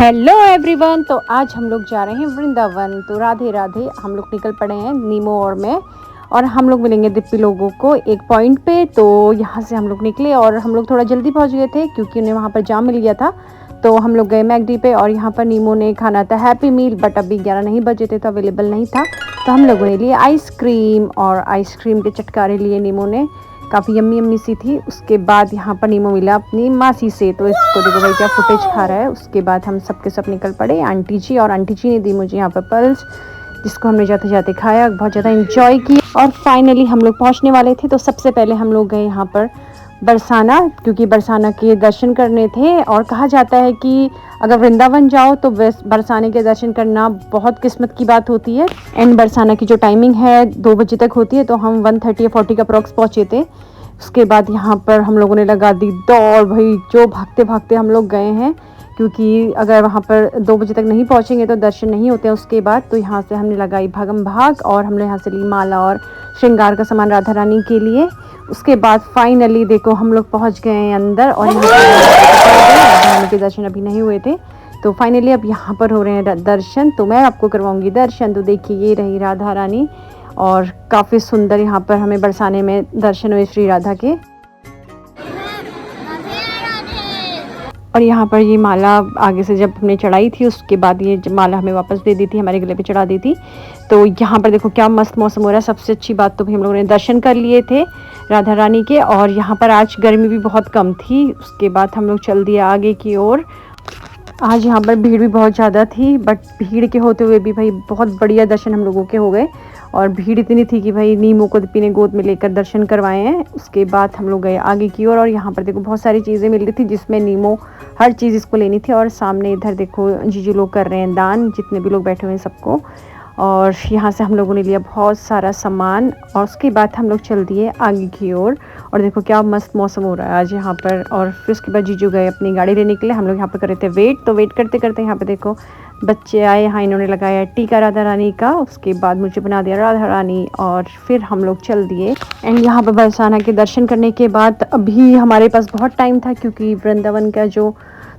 Hello everyone. तो आज हम लोग जा रहे हैं वृंदावन। तो राधे राधे। हम लोग निकल पड़े हैं नीमो और मैं, और हम लोग मिलेंगे दिप्पी लोगों को एक पॉइंट पे। तो यहाँ से हम लोग निकले और हम लोग थोड़ा जल्दी पहुँच गए थे क्योंकि उन्हें वहाँ पर जाम मिल गया था। तो हम लोग गए मैकडी पे और यहाँ पर नीमो ने खाना था हैप्पी मील, बट अभी 11 नहीं बजे थे तो अवेलेबल नहीं था। तो हम लोगों ने लिए आइसक्रीम और आइसक्रीम के चटकारे लिए नीमो ने, काफ़ी यम्मी यम्मी सी थी। उसके बाद यहाँ पर नीमो मिला अपनी मासी से, तो इसको देखो भाई क्या फुटेज खा रहा है। उसके बाद हम सब के सब निकल पड़े आंटी जी, और आंटी जी ने दी मुझे यहाँ पर पल्स, जिसको हमने जाते जाते खाया, बहुत ज़्यादा इंजॉय किया। और फाइनली हम लोग पहुँचने वाले थे। तो सबसे पहले हम लोग गए यहाँ पर बरसाना, क्योंकि बरसाना के दर्शन करने थे। और कहा जाता है कि अगर वृंदावन जाओ तो बरसाने के दर्शन करना बहुत किस्मत की बात होती है। एंड बरसाना की जो टाइमिंग है 2 बजे तक होती है, तो हम 1:30 या 40 का अप्रॉक्स पहुँचे थे। उसके बाद यहाँ पर हम लोगों ने लगा दी दौड़, भाई जो भागते भागते हम लोग गए हैं, क्योंकि अगर वहाँ पर 2 बजे तक नहीं पहुँचेंगे तो दर्शन नहीं होते हैं उसके बाद। तो यहाँ से हमने लगाई भागम भाग, और हमने यहाँ से ली माला और श्रृंगार का सामान राधा रानी के लिए। उसके बाद फाइनली देखो हम लोग पहुँच गए हैं अंदर, और यहाँ राधा रानी के दर्शन अभी नहीं हुए थे। तो फाइनली अब यहाँ पर हो रहे हैं दर्शन, तो मैं आपको करवाऊंगी दर्शन। तो देखिए ये रही राधा रानी, और काफ़ी सुंदर यहाँ पर हमें बरसाने में दर्शन हुए श्री राधा के। और यहाँ पर ये माला आगे से जब हमने चढ़ाई थी, उसके बाद ये माला हमें वापस दे दी थी, हमारे गले पे चढ़ा दी थी। तो यहाँ पर देखो क्या मस्त मौसम हो रहा है। सबसे अच्छी बात तो भी हम लोगों ने दर्शन कर लिए थे राधा रानी के, और यहाँ पर आज गर्मी भी बहुत कम थी। उसके बाद हम लोग चल दिए आगे की ओर। आज यहाँ पर भीड़ भी बहुत ज़्यादा थी, बट भीड़ के होते हुए भी भाई बहुत बढ़िया दर्शन हम लोगों के हो गए। और भीड़ इतनी थी कि भाई नीमो को दिप्पी ने गोद में लेकर दर्शन करवाए हैं। उसके बाद हम लोग गए आगे की ओर, और यहाँ पर देखो बहुत सारी चीज़ें मिल रही थी, जिसमें नीमो हर चीज़ इसको लेनी थी। और सामने इधर देखो जीजू लोग कर रहे हैं दान, जितने भी लोग बैठे हुए हैं सबको। और यहाँ से हम लोगों ने लिया बहुत सारा सामान, और उसके बाद हम लोग चल दिए आगे की ओर। और देखो क्या मस्त मौसम हो रहा है आज यहाँ पर। और फिर उसके बाद जीजू गए अपनी गाड़ी लेने के लिए, हम लोग यहाँ पर कर रहे थे वेट। तो वेट करते करते यहाँ पे देखो बच्चे आए, यहाँ इन्होंने लगाया टीका राधा रानी का। उसके बाद मुझे बना दिया राधा रानी, और फिर हम लोग चल दिए। एंड यहाँ पर बरसाना के दर्शन करने के बाद अभी हमारे पास बहुत टाइम था, क्योंकि वृंदावन का जो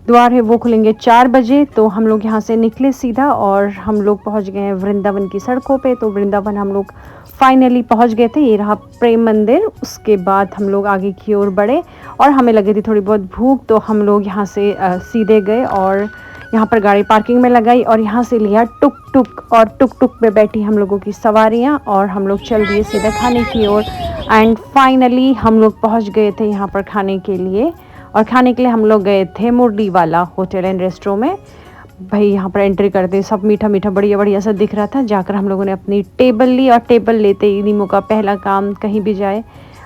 द्वार है वो खुलेंगे 4 बजे। तो हम लोग यहाँ से निकले सीधा, और हम लोग पहुँच गए हैं वृंदावन की सड़कों पे। तो वृंदावन हम लोग फाइनली पहुँच गए थे, ये रहा प्रेम मंदिर। उसके बाद हम लोग आगे की ओर बढ़े, और हमें लगी थी थोड़ी बहुत भूख, तो हम लोग यहाँ से सीधे गए और यहाँ पर गाड़ी पार्किंग में लगाई, और यहाँ से लिया टुक टुक, और टुक टुक पे बैठी हम लोगों की सवारियाँ, और हम लोग चल दिए सीधे खाने की ओर। एंड फाइनली हम लोग पहुँच गए थे यहाँ पर खाने के लिए। और खाने के लिए हम लोग गए थे मुरली वाला होटल एंड रेस्टोरेंट में। भाई यहाँ पर एंट्री करते सब मीठा मीठा बढ़िया बढ़िया सा दिख रहा था। जाकर हम लोगों ने अपनी टेबल ली, और टेबल लेते ही नीमो का पहला काम कहीं भी जाए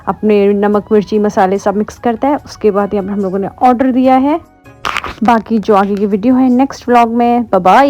अपने नमक मिर्ची मसाले सब मिक्स करता है। उसके बाद यहाँ पर हम लोगों ने ऑर्डर दिया है। बाकी जो आगे की वीडियो है नेक्स्ट व्लॉग में। Bye bye.